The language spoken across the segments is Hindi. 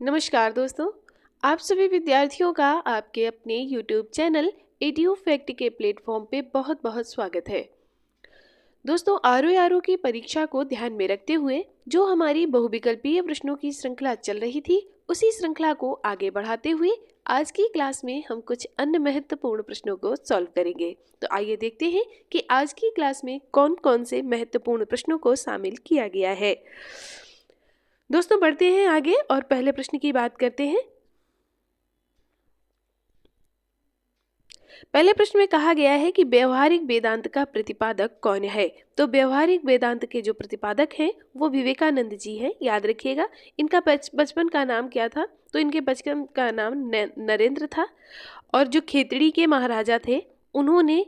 नमस्कार दोस्तों। आप सभी विद्यार्थियों का आपके अपने YouTube चैनल एडू फैक्ट के प्लेटफॉर्म पे बहुत बहुत स्वागत है। दोस्तों, आरओ की परीक्षा को ध्यान में रखते हुए जो हमारी बहुविकल्पीय प्रश्नों की श्रृंखला चल रही थी, उसी श्रृंखला को आगे बढ़ाते हुए आज की क्लास में हम कुछ अन्य महत्वपूर्ण प्रश्नों को सॉल्व करेंगे। तो आइए देखते हैं कि आज की क्लास में कौन कौन से महत्वपूर्ण प्रश्नों को शामिल किया गया है। दोस्तों, बढ़ते हैं आगे और पहले प्रश्न की बात करते हैं। पहले प्रश्न में कहा गया है कि व्यवहारिक वेदांत का प्रतिपादक कौन है। तो व्यवहारिक वेदांत के जो प्रतिपादक हैं वो विवेकानंद जी हैं, याद रखिएगा। इनका बचपन का नाम क्या था? तो इनके बचपन का नाम नरेंद्र था और जो खेतड़ी के महाराजा थे उन्होंने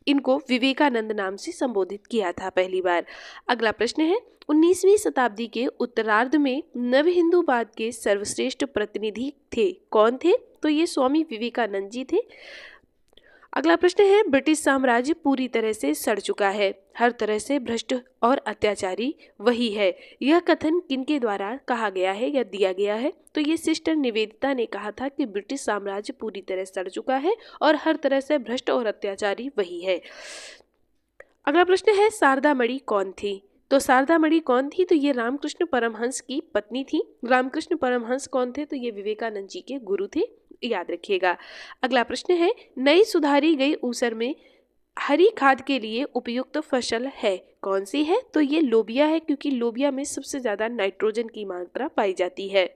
इनको विवेकानंद नाम से संबोधित किया था पहली बार। अगला प्रश्न है, 19वीं शताब्दी के उत्तरार्ध में नव हिंदूवाद के सर्वश्रेष्ठ प्रतिनिधि थे, कौन थे? तो ये स्वामी विवेकानंद जी थे। अगला प्रश्न है, ब्रिटिश साम्राज्य पूरी तरह से सड़ चुका है, हर तरह से भ्रष्ट और अत्याचारी वही है। यह कथन किनके द्वारा कहा गया है या दिया गया है? तो ये सिस्टर निवेदिता ने कहा था कि ब्रिटिश साम्राज्य पूरी तरह सड़ चुका है और हर तरह से भ्रष्ट और अत्याचारी वही है। अगला प्रश्न है, शारदा मणि कौन थी? तो शारदा मणि कौन थी? तो ये रामकृष्ण परमहंस की पत्नी थी। रामकृष्ण परमहंस कौन थे? तो ये विवेकानंद जी के गुरु थे, याद रखिएगा। अगला प्रश्न है, नई सुधारी गई ऊसर में हरी खाद के लिए उपयुक्त फसल है, कौन सी है? तो ये लोबिया है, क्योंकि लोबिया में सबसे ज्यादा नाइट्रोजन की मात्रा पाई जाती है।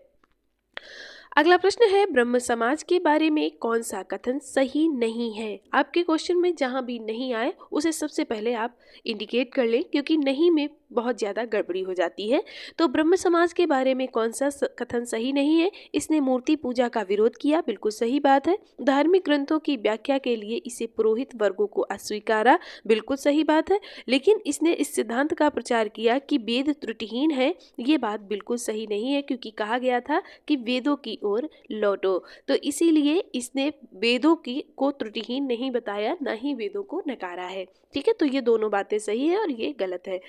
अगला प्रश्न है, ब्रह्म समाज के बारे में कौन सा कथन सही नहीं है? आपके क्वेश्चन में जहां भी नहीं आए उसे सबसे पहले आप इंडिकेट कर लें, क्योंकि नहीं में बहुत ज़्यादा गड़बड़ी हो जाती है। तो ब्रह्म समाज के बारे में कौन सा कथन सही नहीं है? इसने मूर्ति पूजा का विरोध किया, बिल्कुल सही बात है। धार्मिक ग्रंथों की व्याख्या के लिए इसे पुरोहित वर्गों को अस्वीकारा, बिल्कुल सही बात है। लेकिन इसने इस सिद्धांत का प्रचार किया कि वेद त्रुटिहीन है, ये बात बिल्कुल सही नहीं है, क्योंकि कहा गया था कि वेदों की ओर लौटो। तो इसीलिए इसने वेदों की को त्रुटिहीन नहीं बताया, ना ही वेदों को नकारा है। ठीक है, तो ये दोनों बातें सही है और ये गलत है।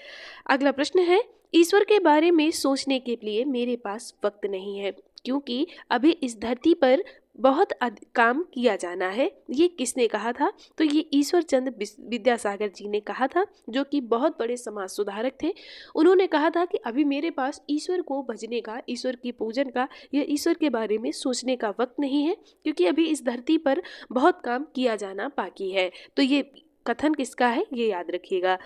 अगला प्रश्न है, ईश्वर के बारे में सोचने के लिए मेरे पास वक्त नहीं है, क्योंकि अभी इस धरती पर बहुत काम किया जाना है। ये किसने कहा था? तो ये ईश्वर चंद्र विद्यासागर जी ने कहा था, जो कि बहुत बड़े समाज सुधारक थे। उन्होंने कहा था कि अभी मेरे पास ईश्वर को भजने का, ईश्वर की पूजन का या ईश्वर के बारे में सोचने का वक्त नहीं है, क्योंकि अभी इस धरती पर बहुत काम किया जाना बाकी है। तो ये कथन किसका है, ये याद रखिएगा।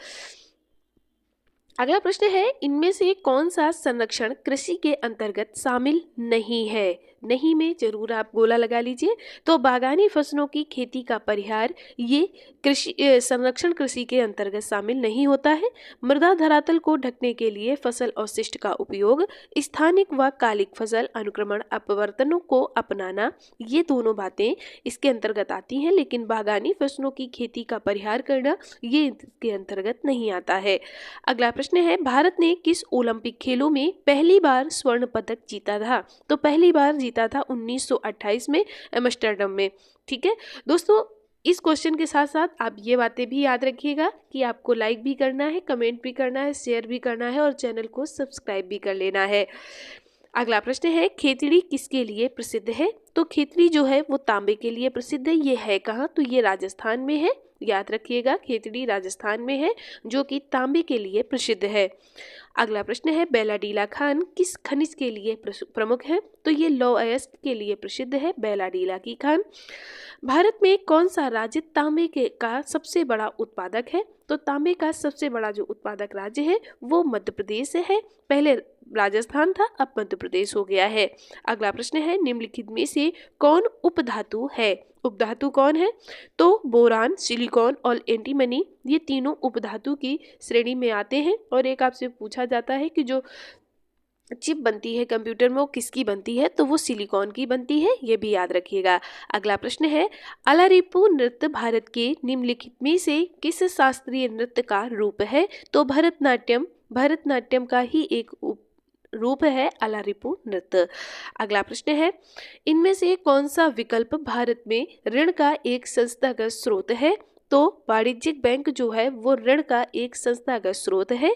अगला प्रश्न है, इनमें से कौन सा संरक्षण कृषि के अंतर्गत शामिल नहीं है? नहीं में जरूर आप गोला लगा लीजिए। तो बागानी फसलों की खेती का परिहार, ये कृषि संरक्षण कृषि के अंतर्गत शामिल नहीं होता है। मृदा धरातल को ढकने के लिए फसल अवशिष्ट का उपयोग, स्थानिक व कालिक फसल अनुक्रमण अपवर्तनों को अपनाना, ये दोनों बातें इसके अंतर्गत आती हैं। लेकिन बागानी फसलों की खेती का परिहार करना, ये इसके अंतर्गत नहीं आता है। अगला प्रश्न है, भारत ने किस ओलंपिक खेलों में पहली बार स्वर्ण पदक जीता था? तो पहली बार जीता था 1928 में एम्स्टर्डम में। ठीक है दोस्तों, इस क्वेश्चन के साथ साथ आप ये बातें भी याद रखिएगा कि आपको लाइक भी करना है, कमेंट भी करना है, शेयर भी करना है और चैनल को सब्सक्राइब भी कर लेना है। अगला प्रश्न है, खेतड़ी किसके लिए प्रसिद्ध है? तो खेतड़ी जो है वो तांबे के लिए प्रसिद्ध है। ये है कहाँ? तो ये राजस्थान में है, याद रखिएगा। खेतड़ी राजस्थान में है, जो कि तांबे के लिए प्रसिद्ध है। अगला प्रश्न है, बेलाडीला खान किस खनिज के लिए प्रमुख है? तो ये लौह अयस्क के लिए प्रसिद्ध है, बेलाडीला की खान। भारत में कौन सा राज्य तांबे का सबसे बड़ा उत्पादक है? तो तांबे का सबसे बड़ा जो उत्पादक राज्य है वो मध्य प्रदेश है। पहले राजस्थान था, अब मध्य प्रदेश हो गया है। अगला प्रश्न है, निम्नलिखित में से कौन उपधातु है? उपधातु कौन है? तो बोरान, सिलिकॉन और एंटीमनी, ये तीनों उपधातु की श्रेणी में आते हैं। और एक आपसे पूछा जाता है कि जो चिप बनती है कंप्यूटर में वो किसकी बनती है? तो वो सिलिकॉन की बनती है, ये भी याद रखिएगा। अगला प्रश्न है, अलारिपू नृत्य भारत के निम्नलिखित में से किस शास्त्रीय नृत्य का रूप है? तो भरतनाट्यम का ही एक रूप है अलारिपू नृत्य। अगला प्रश्न है, इनमें से कौन सा विकल्प भारत में ऋण का एक संस्थागत स्रोत है? तो वाणिज्यिक बैंक जो है वो ऋण का एक संस्थागत स्रोत है।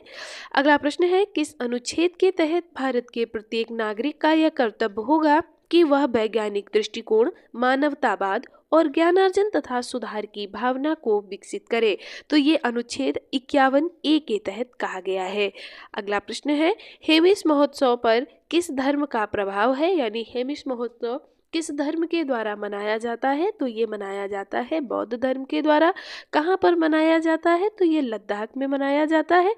अगला प्रश्न है, किस अनुच्छेद के तहत भारत के प्रत्येक नागरिक का यह कर्तव्य होगा कि वह वैज्ञानिक दृष्टिकोण, मानवतावाद और ज्ञानार्जन तथा सुधार की भावना को विकसित करे? तो ये अनुच्छेद 51A के तहत कहा गया है। अगला प्रश्न है, हेमिस महोत्सव पर किस धर्म का प्रभाव है, यानी हेमिस महोत्सव किस धर्म के द्वारा मनाया जाता है? तो ये मनाया जाता है बौद्ध धर्म के द्वारा। कहाँ पर मनाया जाता है? तो ये लद्दाख में मनाया जाता है।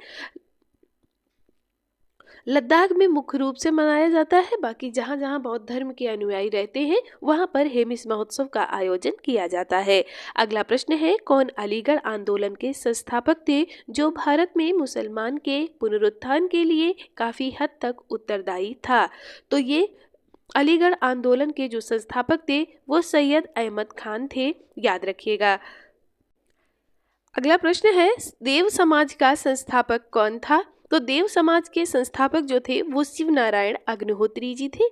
लद्दाख में मुख्य रूप से मनाया जाता है, बाकी जहाँ जहाँ बौद्ध धर्म के अनुयायी रहते हैं वहाँ पर हेमिस महोत्सव का आयोजन किया जाता है। अगला प्रश्न है, कौन अलीगढ़ आंदोलन के संस्थापक थे जो भारत में मुसलमान के पुनरुत्थान के लिए काफी हद तक उत्तरदायी था? तो ये अलीगढ़ आंदोलन के जो संस्थापक थे वो सैयद अहमद खान थे, याद रखिएगा। अगला प्रश्न है, देव समाज का संस्थापक कौन था? तो देव समाज के संस्थापक जो थे वो शिव नारायण अग्निहोत्री जी थे।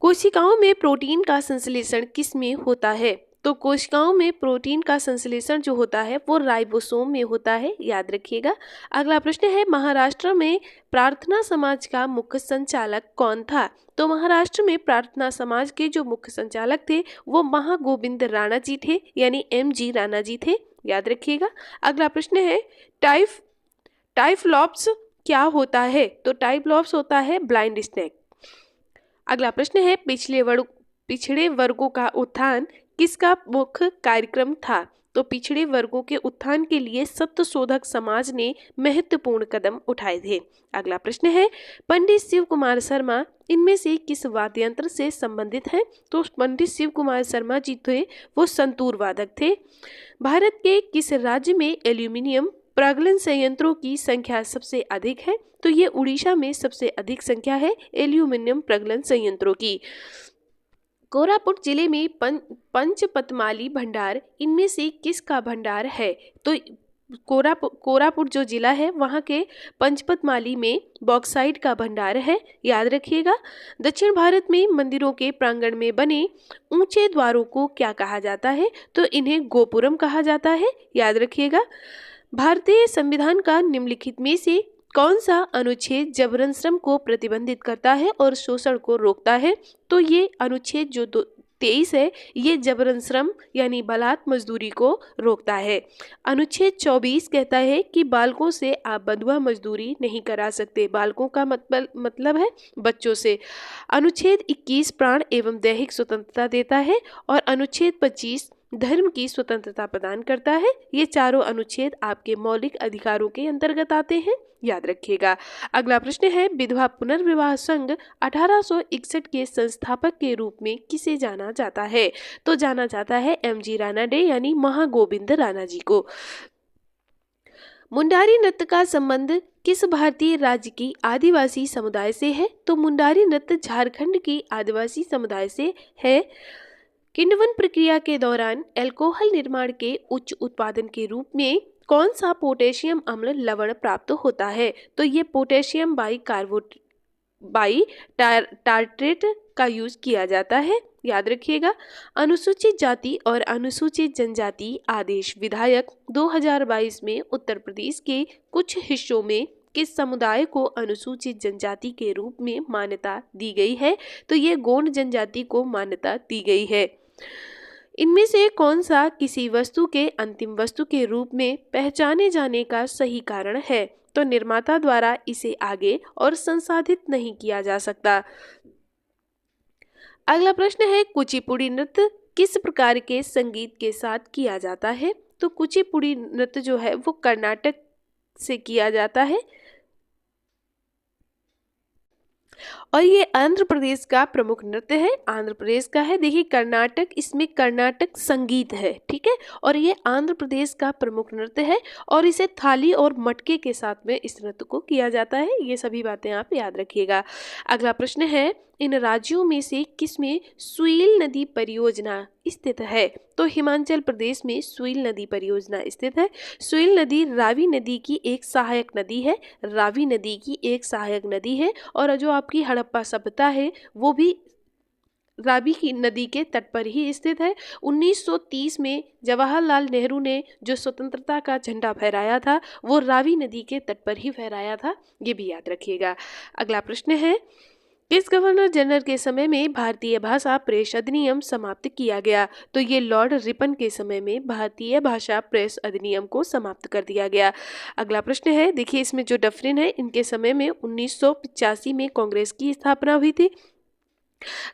कोशिकाओं में प्रोटीन का संश्लेषण किस में होता है? तो कोशिकाओं में प्रोटीन का संश्लेषण जो होता है वो राइबोसोम में होता है, याद रखिएगा। अगला प्रश्न है, महाराष्ट्र में प्रार्थना समाज का मुख्य संचालक कौन था? तो महाराष्ट्र में प्रार्थना समाज के जो मुख्य संचालक थे वो महागोविंद राणा जी थे, यानी MG राणा जी थे, याद रखिएगा। अगला प्रश्न है, टाइफलॉप्स क्या होता है? तो टाइफलॉप्स होता है ब्लाइंड स्नेक। अगला प्रश्न है, पिछड़े वर्गों का उत्थान किसका मुख्य कार्यक्रम था? तो पिछड़े वर्गों के उत्थान के लिए सत्यशोधक समाज ने महत्वपूर्ण कदम उठाए थे। अगला प्रश्न है, पंडित शिव कुमार शर्मा इनमें से किस वाद्य यंत्र से संबंधित हैं? तो पंडित शिव कुमार शर्मा जी थे वो संतूर वादक थे। भारत के किस राज्य में एल्यूमिनियम प्रगलन संयंत्रों की संख्या सबसे अधिक है? तो ये उड़ीसा में सबसे अधिक संख्या है एल्यूमिनियम प्रगलन संयंत्रों की। कोरापुट जिले में पंचपतमाली भंडार इनमें से किसका भंडार है? तो कोरापुट जो जिला है वहाँ के पंचपतमाली में बॉक्साइट का भंडार है, याद रखिएगा। दक्षिण भारत में मंदिरों के प्रांगण में बने ऊंचे द्वारों को क्या कहा जाता है? तो इन्हें गोपुरम कहा जाता है, याद रखिएगा। भारतीय संविधान का निम्नलिखित में से कौन सा अनुच्छेद जबरन श्रम को प्रतिबंधित करता है और शोषण को रोकता है? तो ये अनुच्छेद जो 23 है ये जबरन श्रम यानी बलात् मजदूरी को रोकता है। अनुच्छेद 24 कहता है कि बालकों से आप बंधुआ मजदूरी नहीं करा सकते। बालकों का मतलब है बच्चों से। अनुच्छेद 21 प्राण एवं दैहिक स्वतंत्रता देता है और अनुच्छेद 25 धर्म की स्वतंत्रता प्रदान करता है। ये चारों अनुच्छेद आपके मौलिक अधिकारों के अंतर्गत आते हैं, याद रखिएगा। अगला प्रश्न है, विधवा पुनर्विवाह संघ 1861 के संस्थापक के रूप में किसे जाना जाता है? तो जाना जाता है MG राणा डे यानी महागोविंद राणा जी को। मुंडारी नृत्य का संबंध किस भारतीय राज्य की आदिवासी समुदाय से है? तो मुंडारी नृत्य झारखंड की आदिवासी समुदाय से है। किण्वन प्रक्रिया के दौरान अल्कोहल निर्माण के उच्च उत्पादन के रूप में कौन सा पोटेशियम अम्ल लवण प्राप्त होता है? तो ये पोटेशियम टार्ट्रेट का यूज किया जाता है, याद रखिएगा। अनुसूचित जाति और अनुसूचित जनजाति आदेश विधायक 2022 में उत्तर प्रदेश के कुछ हिस्सों में किस समुदाय को अनुसूचित जनजाति के रूप में मान्यता दी गई है? तो ये गोंड जनजाति को मान्यता दी गई है। इनमें से कौन सा किसी वस्तु के अंतिम वस्तु के रूप में पहचाने जाने का सही कारण है? तो निर्माता द्वारा इसे आगे और संसाधित नहीं किया जा सकता। अगला प्रश्न है, कुचिपुड़ी नृत्य किस प्रकार के संगीत के साथ किया जाता है? तो कुचिपुड़ी नृत्य जो है वो कर्नाटक से किया जाता है और ये आंध्र प्रदेश का प्रमुख नृत्य है, आंध्र प्रदेश का है। देखिए कर्नाटक, इसमें कर्नाटक संगीत है, ठीक है, और ये आंध्र प्रदेश का प्रमुख नृत्य है और इसे थाली और मटके के साथ में इस नृत्य को किया जाता है। ये सभी बातें आप याद रखिएगा। अगला प्रश्न है, इन राज्यों में से किसमें सुईल नदी परियोजना स्थित है? तो हिमाचल प्रदेश में सुईल नदी परियोजना स्थित है। सुईल नदी रावी नदी की एक सहायक नदी है, रावी नदी की एक सहायक नदी है और जो आपकी हड़प्पा सभ्यता है वो भी रावी की नदी के तट पर ही स्थित है। 1930 में जवाहरलाल नेहरू ने जो स्वतंत्रता का झंडा फहराया था वो रावी नदी के तट पर ही फहराया था, ये भी याद रखिएगा। अगला प्रश्न है, किस गवर्नर जनरल के समय में भारतीय भाषा प्रेस अधिनियम समाप्त किया गया? तो ये लॉर्ड रिपन के समय में भारतीय भाषा प्रेस अधिनियम को समाप्त कर दिया गया। अगला प्रश्न है, देखिए इसमें जो डफरिन है इनके समय में 1985 में कांग्रेस की स्थापना हुई थी।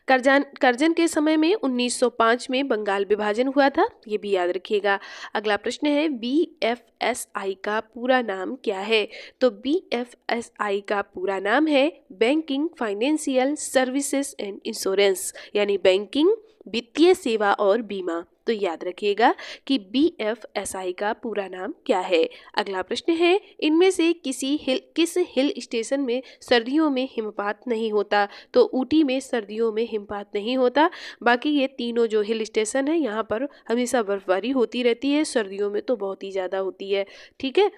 करजन के समय में 1905 में बंगाल विभाजन हुआ था, ये भी याद रखिएगा। अगला प्रश्न है, BFSI का पूरा नाम क्या है? तो BFSI का पूरा नाम है banking, financial services and insurance, यानी बैंकिंग, वित्तीय सेवा और बीमा। तो याद रखिएगा कि BFSI का पूरा नाम क्या है। अगला प्रश्न है, इनमें से किस हिल स्टेशन में सर्दियों में हिमपात नहीं होता? तो ऊटी में सर्दियों में हिमपात नहीं होता। बाकी ये तीनों जो हिल स्टेशन है यहाँ पर हमेशा बर्फबारी होती रहती है, सर्दियों में तो बहुत ही ज़्यादा होती है। ठीक है।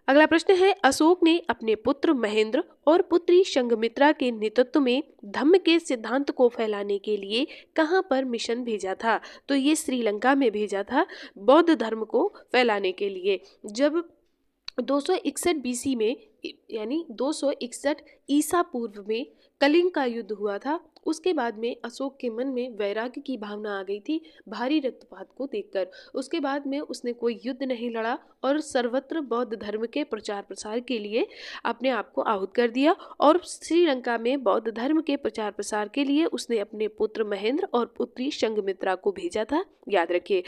अगला प्रश्न है, अशोक ने अपने पुत्र महेंद्र और पुत्री संघमित्रा के नेतृत्व में धम्म के सिद्धांत को फैलाने के लिए कहाँ पर मिशन भेजा था? तो ये श्रीलंका में भेजा था बौद्ध धर्म को फैलाने के लिए। जब 261 BC में, यानी 261 ईसा पूर्व में कलिंग का युद्ध हुआ था, उसके बाद में अशोक के मन में वैराग्य की भावना आ गई थी भारी रक्तपात को देखकर। उसके बाद में उसने कोई युद्ध नहीं लड़ा और सर्वत्र बौद्ध धर्म के प्रचार प्रसार के लिए अपने आप को आहुत कर दिया। और श्रीलंका में बौद्ध धर्म के प्रचार प्रसार के लिए उसने अपने पुत्र महेंद्र और पुत्री संघमित्रा को भेजा था। याद रखिए,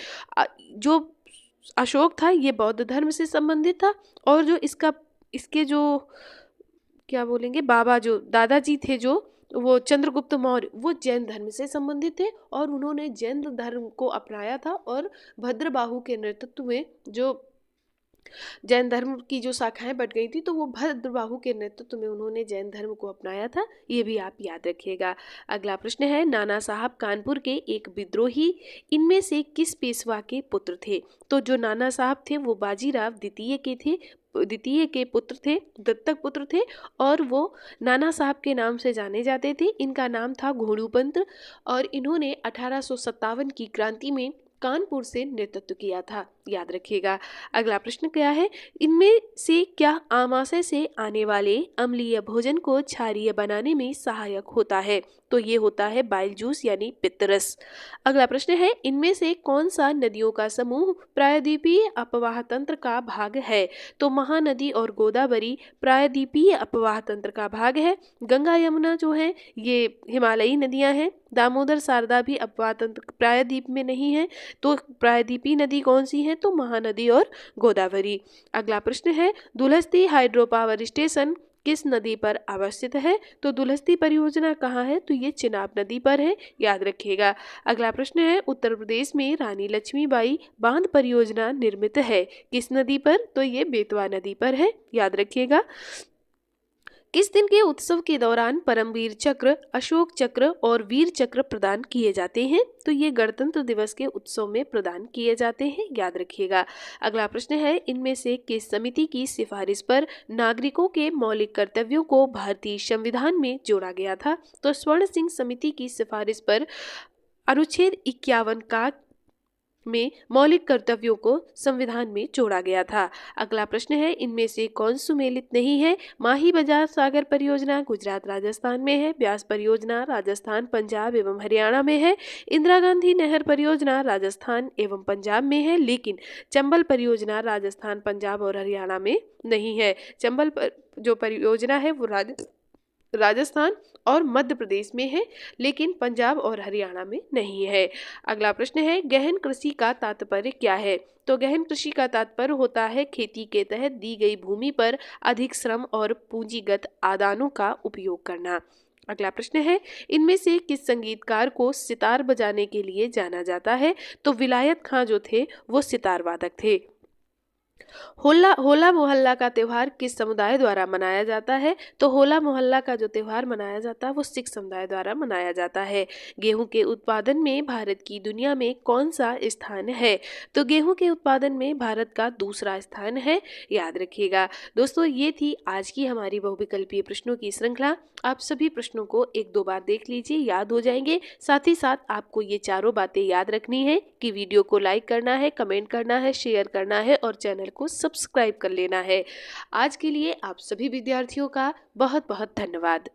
जो अशोक था ये बौद्ध धर्म से संबंधित था, और जो इसके जो क्या बोलेंगे बाबा, जो दादाजी थे, जो वो चंद्रगुप्त मौर्य, वो जैन धर्म से संबंधित थे और उन्होंने जैन धर्म को अपनाया था। और भद्रबाहु के नेतृत्व में जो जैन धर्म की जो शाखाएं बढ़ गई थी, तो वो भद्रबाहु के नेतृत्व में उन्होंने जैन धर्म को अपनाया था, ये भी आप याद रखिएगा। अगला प्रश्न है, नाना साहब कानपुर के एक विद्रोही इनमें से किस पेशवा के पुत्र थे? तो जो नाना साहब थे वो बाजीराव द्वितीय के पुत्र थे, दत्तक पुत्र थे, और वो नाना साहब के नाम से जाने जाते थे। इनका नाम था घोड़ूपंत और इन्होंने 1857 की क्रांति में कानपुर से नेतृत्व किया था। याद रखिएगा। अगला प्रश्न क्या है, इनमें से क्या आमाशय से आने वाले अम्लीय भोजन को क्षारीय बनाने में सहायक होता है? तो ये होता है बाइल जूस यानी पित्तरस। अगला प्रश्न है, इनमें से कौन सा नदियों का समूह प्रायद्वीपीय अपवाह तंत्र का भाग है? तो महानदी और गोदावरी प्रायद्वीपीय अपवाह तंत्र का भाग है। गंगा यमुना जो है ये हिमालयी नदियां हैं। दामोदर शारदा भी अपवाह तंत्र प्रायद्वीप में नहीं है। तो प्रायद्वीपीय नदी कौन सी है? तो महानदी और गोदावरी। अगला प्रश्न है, दुलहस्ती हाइड्रो पावर स्टेशन किस नदी पर अवस्थित है? तो दुलहस्ती परियोजना कहाँ है? तो ये चिनाब नदी पर है। याद रखिएगा। अगला प्रश्न है, उत्तर प्रदेश में रानी लक्ष्मीबाई बांध परियोजना निर्मित है किस नदी पर? तो ये बेतवा नदी पर है। याद रखिएगा। किस दिन के उत्सव के दौरान परमवीर चक्र, अशोक चक्र और वीर चक्र प्रदान किए जाते हैं? तो ये गणतंत्र दिवस के उत्सव में प्रदान किए जाते हैं। याद रखिएगा। अगला प्रश्न है, इनमें से किस समिति की सिफारिश पर नागरिकों के मौलिक कर्तव्यों को भारतीय संविधान में जोड़ा गया था? तो स्वर्ण सिंह समिति की सिफारिश पर अनुच्छेद 51 का में मौलिक कर्तव्यों को संविधान में जोड़ा गया था। अगला प्रश्न है, इनमें से कौन सुमेलित नहीं है? माही बजाज सागर परियोजना गुजरात राजस्थान में है। ब्यास परियोजना राजस्थान, पंजाब एवं हरियाणा में है। इंदिरा गांधी नहर परियोजना राजस्थान एवं पंजाब में है, लेकिन चंबल परियोजना राजस्थान, पंजाब और हरियाणा में नहीं है। चंबल जो परियोजना है वो राजस्थान और मध्य प्रदेश में है, लेकिन पंजाब और हरियाणा में नहीं है। अगला प्रश्न है, गहन कृषि का तात्पर्य क्या है? तो गहन कृषि का तात्पर्य होता है खेती के तहत दी गई भूमि पर अधिक श्रम और पूंजीगत आदानों का उपयोग करना। अगला प्रश्न है, इनमें से किस संगीतकार को सितार बजाने के लिए जाना जाता है? तो विलायत खां जो थे वो सितार वादक थे। होला होला मोहल्ला का त्योहार किस समुदाय द्वारा मनाया जाता है? तो होला मोहल्ला का जो त्योहार मनाया जाता है वो सिख समुदाय द्वारा मनाया जाता है। गेहूं के उत्पादन में भारत की दुनिया में कौन सा स्थान है? तो गेहूं के उत्पादन में भारत का दूसरा स्थान है, याद रखिएगा। दोस्तों, ये थी आज की हमारी बहुविकल्पीय प्रश्नों की श्रृंखला। आप सभी प्रश्नों को एक दो बार देख लीजिए, याद हो जाएंगे। साथ ही साथ आपको ये चारों बातें याद रखनी है कि वीडियो को लाइक करना है, कमेंट करना है, शेयर करना है और चैनल को सब्सक्राइब कर लेना है। आज के लिए आप सभी विद्यार्थियों का बहुत बहुत धन्यवाद।